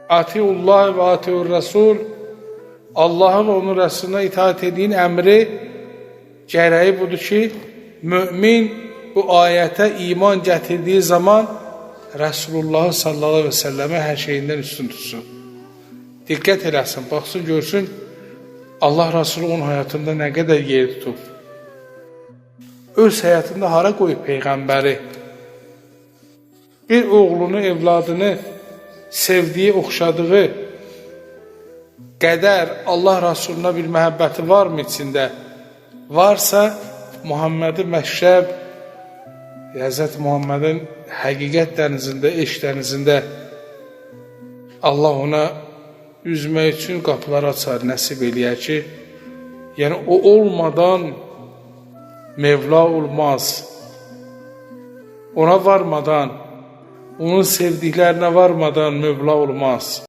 Atiullah və atiur Rasul, Allah'a və onun Rəsuluna itaat edin əmri gərəyi budur ki, mümin bu ayətə iman gətirdiyi zaman Resulullah sallallahu aleyhi ve sellemə hər şeyindən üstün tutsun. Diqqət eləsin, baxsın, görsün, Allah Resulü onun həyatında nə qədər yer tutub. Öz həyatında hara qoyub Peyğəmbəri? Bir oğlunu, evladını sevdiyi, oxşadığı qədər Allah Resuluna bir məhəbbəti varmı içində? Varsa, Muhammed-i Məşrəb, Həzrəti Muhammedin həqiqət dənizində, eşq dənizində Allah ona üzmək üçün qapılar açar, nəsib eləyər ki, yəni o olmadan Mevla olmaz. Ona varmadan, onun sevdiklərinə varmadan Mevla olmaz.